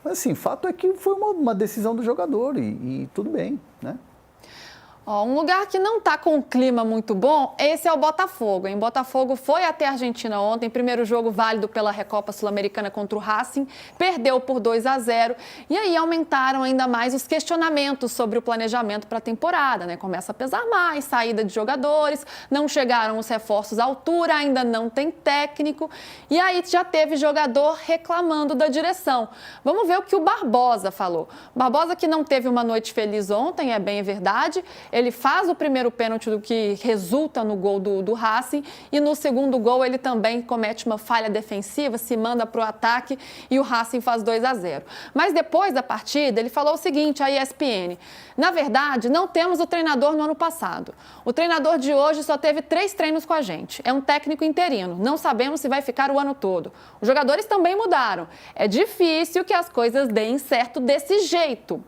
Mas assim, fato é que foi uma decisão do jogador e tudo bem, né? Um lugar que não está com um clima muito bom, esse é o Botafogo. Em Botafogo foi até a Argentina ontem, primeiro jogo válido pela Recopa Sul-Americana contra o Racing, perdeu por 2-0 e aí aumentaram ainda mais os questionamentos sobre o planejamento para a temporada, né? Começa a pesar mais, saída de jogadores, não chegaram os reforços à altura, ainda não tem técnico e aí já teve jogador reclamando da direção. Vamos ver o que o Barbosa falou. Barbosa que não teve uma noite feliz ontem, é bem verdade. Ele faz o primeiro pênalti do que resulta no gol do Racing e no segundo gol ele também comete uma falha defensiva, se manda para o ataque e o Racing faz 2-0. Mas depois da partida ele falou o seguinte à ESPN: na verdade não temos o treinador no ano passado. O treinador de hoje só teve 3 treinos com a gente. É um técnico interino. Não sabemos se vai ficar o ano todo. Os jogadores também mudaram. É difícil que as coisas deem certo desse jeito.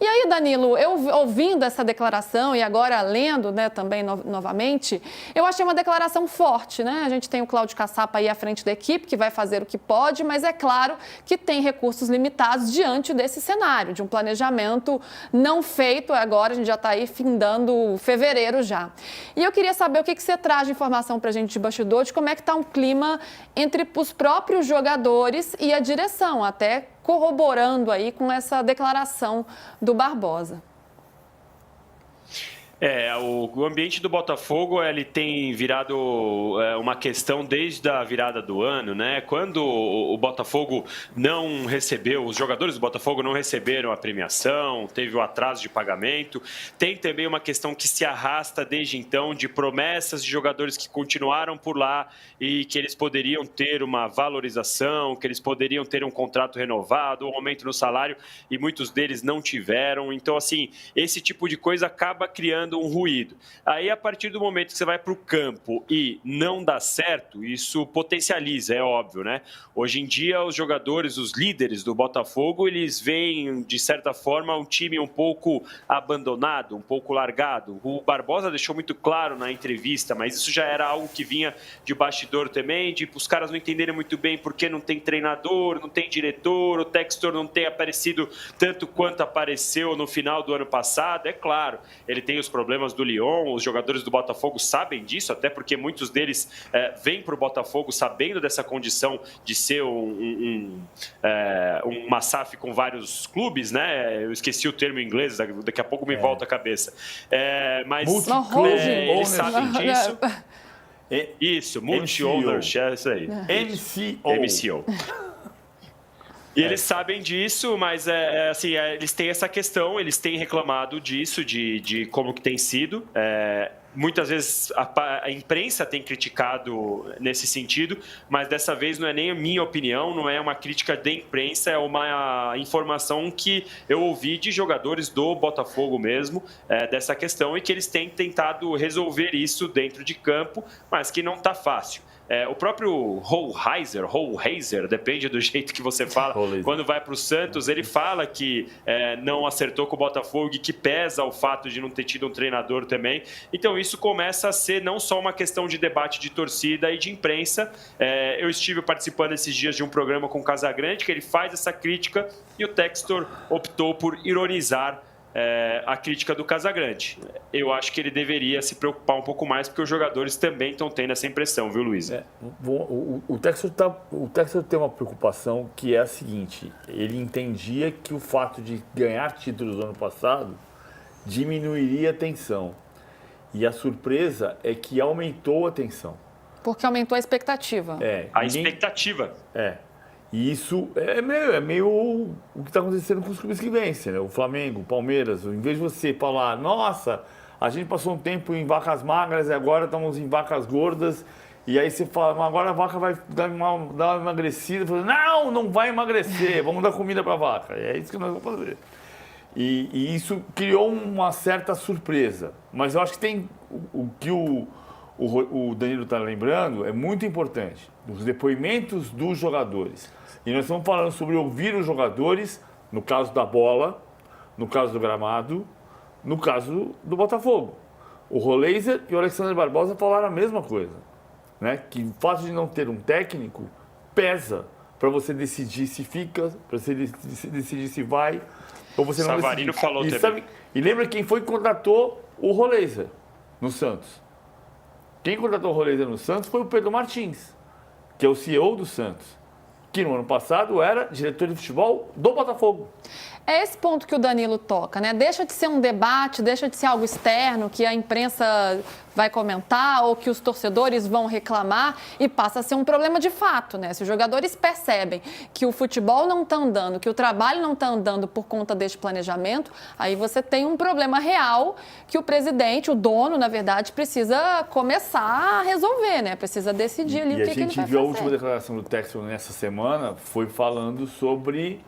E aí, Danilo, eu ouvindo essa declaração e agora lendo, né, também novamente, eu achei uma declaração forte, né? A gente tem o Cláudio Caçapa aí à frente da equipe, que vai fazer o que pode, mas é claro que tem recursos limitados diante desse cenário, de um planejamento não feito. Agora a gente já está aí findando fevereiro já. E eu queria saber o que você traz de informação para a gente de bastidor, de como é que está um clima entre os próprios jogadores e a direção, até corroborando aí com essa declaração do Barbosa. O ambiente do Botafogo ele tem virado uma questão desde a virada do ano, né? Quando o Botafogo não recebeu, os jogadores do Botafogo não receberam a premiação, teve o atraso de pagamento. Tem também uma questão que se arrasta desde então de promessas de jogadores que continuaram por lá e que eles poderiam ter uma valorização, que eles poderiam ter um contrato renovado, um aumento no salário, e muitos deles não tiveram. Então, assim, esse tipo de coisa acaba criando um ruído. Aí, a partir do momento que você vai para o campo e não dá certo, isso potencializa, é óbvio, né? Hoje em dia, os jogadores, os líderes do Botafogo, eles veem, de certa forma, um time um pouco abandonado, um pouco largado. O Barbosa deixou muito claro na entrevista, mas isso já era algo que vinha de bastidor também, de os caras não entenderem muito bem porque não tem treinador, não tem diretor, o Textor não tem aparecido tanto quanto apareceu no final do ano passado. É claro, ele tem os problemas do Lyon, os jogadores do Botafogo sabem disso, até porque muitos deles vêm para o Botafogo sabendo dessa condição de ser uma SAF com vários clubes, né? Eu esqueci o termo em inglês, daqui a pouco me volta a cabeça. Mas eles sabem disso. Isso, multi-ownership, é isso aí. MCO. E eles sabem disso, mas assim, eles têm essa questão, eles têm reclamado disso, de como que tem sido. Muitas vezes a imprensa tem criticado nesse sentido, mas dessa vez não é nem a minha opinião, não é uma crítica da imprensa, é uma informação que eu ouvi de jogadores do Botafogo mesmo, dessa questão, e que eles têm tentado resolver isso dentro de campo, mas que não está fácil. O próprio Hohlheiser, depende do jeito que você fala, quando vai para o Santos, ele fala que não acertou com o Botafogo e que pesa o fato de não ter tido um treinador também. Então isso começa a ser não só uma questão de debate de torcida e de imprensa. Eu estive participando esses dias de um programa com o Casagrande, que ele faz essa crítica e o Textor optou por ironizar a crítica do Casagrande. Eu acho que ele deveria se preocupar um pouco mais, porque os jogadores também estão tendo essa impressão, viu, Luiz? O Textor tem uma preocupação que é a seguinte: ele entendia que o fato de ganhar títulos no ano passado diminuiria a tensão. E a surpresa é que aumentou a tensão. Porque aumentou a expectativa. Expectativa. E isso é meio o que está acontecendo com os clubes que vencem, né? O Flamengo, o Palmeiras. Em vez de você falar, nossa, a gente passou um tempo em vacas magras e agora estamos em vacas gordas. E aí você fala, agora a vaca vai dar uma emagrecida. Fala, não vai emagrecer, vamos dar comida para a vaca. É isso que nós vamos fazer. E isso criou uma certa surpresa. Mas eu acho que tem o que o Danilo está lembrando é muito importante. Os depoimentos dos jogadores. E nós estamos falando sobre ouvir os jogadores, no caso da bola, no caso do gramado, no caso do Botafogo. O Hohlheiser e o Alexandre Barbosa falaram a mesma coisa, né? Que o fato de não ter um técnico pesa para você decidir se fica, para você decidir se vai, ou você não vai decidir. Savarino falou também. E lembra quem foi que contratou o Roleiser no Santos? Quem contratou o Roleiser no Santos foi o Pedro Martins, que é o CEO do Santos, que no ano passado era diretor de futebol do Botafogo. É esse ponto que o Danilo toca, né? Deixa de ser um debate, deixa de ser algo externo que a imprensa vai comentar ou que os torcedores vão reclamar e passa a ser um problema de fato, né? Se os jogadores percebem que o futebol não está andando, que o trabalho não está andando por conta deste planejamento, aí você tem um problema real que o presidente, o dono, na verdade, precisa começar a resolver, né? Precisa decidir ali o que ele vai fazer. E a gente viu a última declaração do Textor nessa semana, foi falando sobre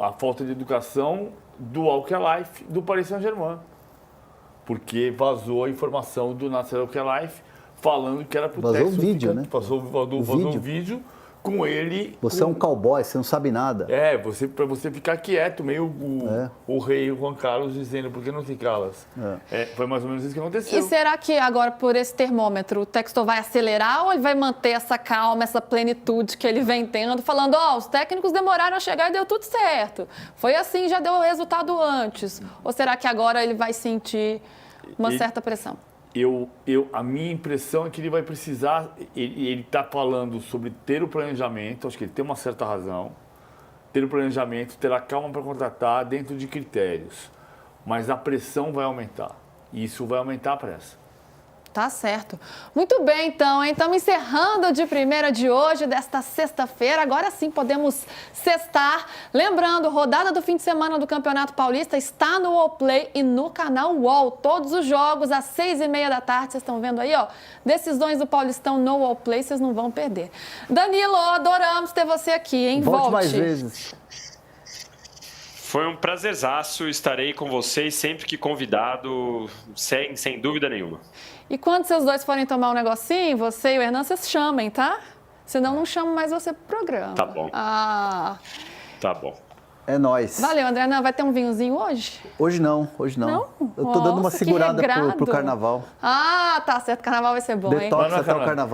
a falta de educação do Al-Khelaifi do Paris Saint-Germain. Porque vazou a informação do Nasser Al-Khelaifi falando que era pro Vazou Textor o vídeo, ficar, né? Vazou um vídeo com ele... Você é um cowboy, você não sabe nada. Para você ficar quieto, meio o rei Juan Carlos dizendo, por que não te calas? Foi mais ou menos isso que aconteceu. E será que agora, por esse termômetro, o Textor vai acelerar ou ele vai manter essa calma, essa plenitude que ele vem tendo, falando, os técnicos demoraram a chegar e deu tudo certo. Foi assim, já deu o resultado antes. Ou será que agora ele vai sentir uma certa pressão? A minha impressão é que ele vai precisar, ele está falando sobre ter o planejamento, acho que ele tem uma certa razão, ter o planejamento, ter a calma para contratar dentro de critérios, mas a pressão vai aumentar, e isso vai aumentar a pressa. Tá certo. Muito bem, então, hein? Estamos encerrando de primeira de hoje, desta sexta-feira. Agora sim podemos sextar. Lembrando, rodada do fim de semana do Campeonato Paulista está no Wallplay e no canal UOL. Todos os jogos às 6h30 da tarde. Vocês estão vendo aí, decisões do Paulistão no Wallplay, vocês não vão perder. Danilo, adoramos ter você aqui, hein? Volte mais vezes. Foi um prazerzaço, estarei com vocês sempre que convidado, sem dúvida nenhuma. E quando vocês dois forem tomar um negocinho, você e o Hernan, vocês chamem, tá? Senão não chamo mais você pro programa. Tá bom. Tá bom. É nóis. Valeu, André. Não, vai ter um vinhozinho hoje? Hoje não. Não? Eu tô dando uma Nossa, segurada que regrado. pro carnaval. Tá certo. Carnaval vai ser bom, hein? Detox até o carnaval.